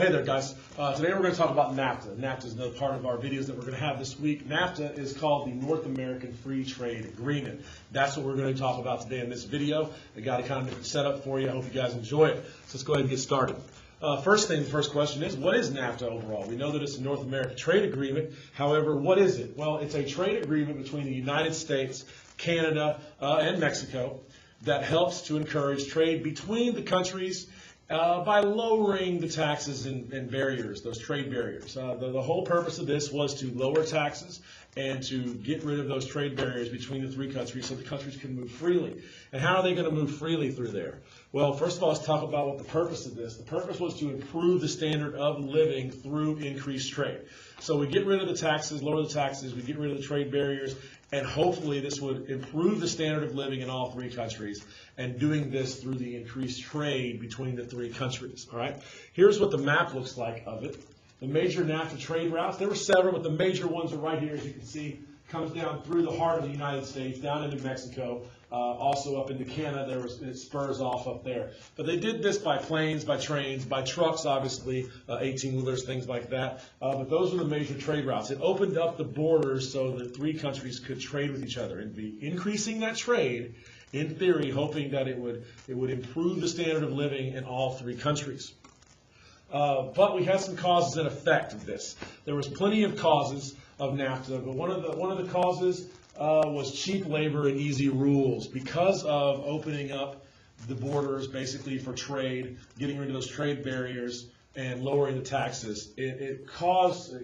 Well, hey there, guys. Today we're going to talk about Nafta. Nafta is another part of our videos that we're going to have this week. Nafta is called the North American Free Trade Agreement. That's what we're going to talk about today in this video. I got a kind of different setup for you. I hope you guys enjoy it. So let's go ahead and get started. First question is, what is Nafta overall? We know that it's a North American trade agreement. However, what is it? Well, it's a trade agreement between the United States, Canada, and Mexico that helps to encourage trade between the countries by lowering the taxes and barriers, those trade barriers. The whole purpose of this was to lower taxes and to get rid of those trade barriers between the three countries so the countries can move freely. And how are they going to move freely through there? Well, first of all, let's talk about what the purpose of this. The purpose was to improve the standard of living through increased trade. So we get rid of the taxes, lower the taxes, we get rid of the trade barriers, and hopefully this would improve the standard of living in all three countries, and doing this through the increased trade between the three countries. All right. Here's what the map looks like of it. The major NAFTA trade routes, there were several, but the major ones are right here, as you can see. Comes down through the heart of the United States, down into Mexico, also up into Canada. It spurs off up there. But they did this by planes, by trains, by trucks, obviously, 18-wheelers, things like that. But those were the major trade routes. It opened up the borders so that three countries could trade with each other and be increasing that trade, in theory, hoping that it would improve the standard of living in all three countries. But we had some causes and effect of this. There was plenty of causes of NAFTA, but one of the causes was cheap labor and easy rules. Because of opening up the borders basically for trade, getting rid of those trade barriers, and lowering the taxes, it caused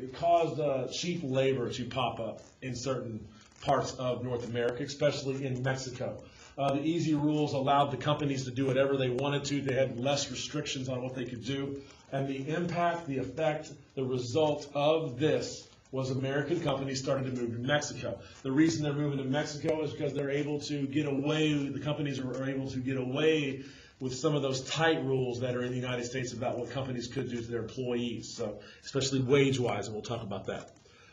cheap labor to pop up in certain parts of North America, especially in Mexico. The easy rules allowed the companies to do whatever they wanted to. They had less restrictions on what they could do. And the impact, the effect, the result of this was American companies started to move to Mexico. The reason they're moving to Mexico is because they're able to get away, the companies are able to get away with some of those tight rules that are in the United States about what companies could do to their employees, so especially wage-wise, and we'll talk about that.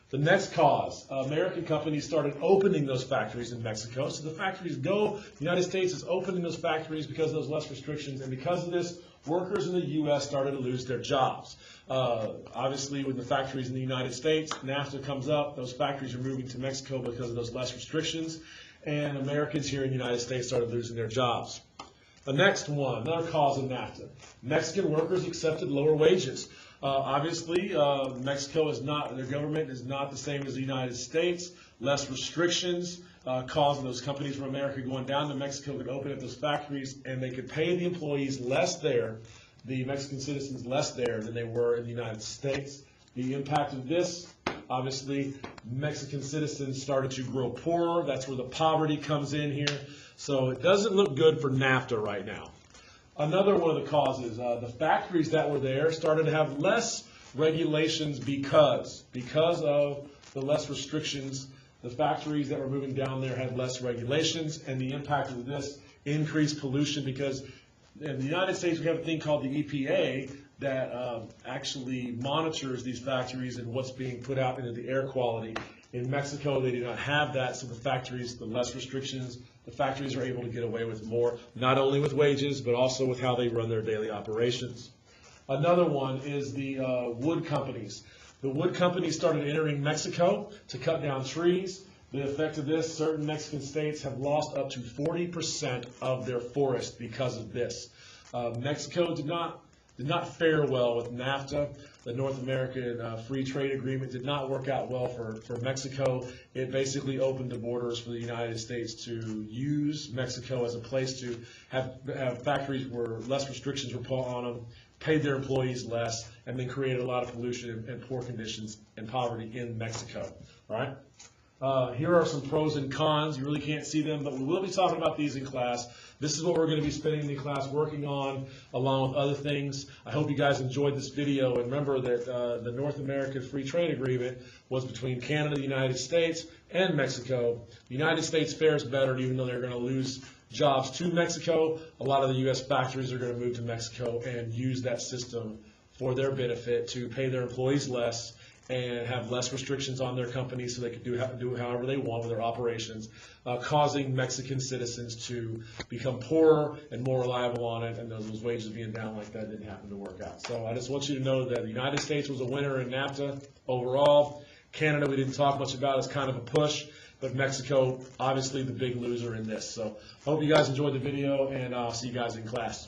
The next cause, American companies started opening those factories in Mexico. So the factories go, the United States is opening those factories because of those less restrictions, and because of this, workers in the U.S. started to lose their jobs. Obviously, with the factories in the United States, NAFTA comes up, those factories are moving to Mexico because of those less restrictions, and Americans here in the United States started losing their jobs. The next one, another cause of NAFTA, Mexican workers accepted lower wages. Obviously, Mexico is not, their government is not the same as the United States. Less restrictions causing those companies from America going down to Mexico could open up those factories, and they could pay the employees less there, the Mexican citizens less there than they were in the United States. The impact of this, obviously, Mexican citizens started to grow poorer. That's where the poverty comes in here. So it doesn't look good for NAFTA right now. Another one of the causes, the factories that were there started to have less regulations because of the less restrictions. The factories that were moving down there had less regulations, and the impact of this increased pollution because in the United States we have a thing called the EPA that actually monitors these factories and what's being put out into the air quality. In Mexico, they do not have that, so the factories, the less restrictions, the factories are able to get away with more, not only with wages, but also with how they run their daily operations. Another one is the wood companies. The wood companies started entering Mexico to cut down trees. The effect of this, certain Mexican states have lost up to 40% of their forest because of this. Mexico did not fare well with NAFTA. The North American Free Trade Agreement did not work out well for Mexico. It basically opened the borders for the United States to use Mexico as a place to have factories where less restrictions were put on them, paid their employees less, and then created a lot of pollution and poor conditions and poverty in Mexico. All right? Here are some pros and cons. You really can't see them, but we will be talking about these in class. This is what we're going to be spending the class working on, along with other things. I hope you guys enjoyed this video, and remember that the North American Free Trade Agreement was between Canada, the United States, and Mexico. The United States fares better, even though they're going to lose jobs to Mexico. A lot of the U.S. factories are going to move to Mexico and use that system for their benefit to pay their employees less and have less restrictions on their companies so they could do however they want with their operations, causing Mexican citizens to become poorer and more reliable on it, and those wages being down like that didn't happen to work out. So I just want you to know that the United States was a winner in NAFTA overall. Canada we didn't talk much about, it's kind of a push, but Mexico obviously the big loser in this. So I hope you guys enjoyed the video, and I'll see you guys in class.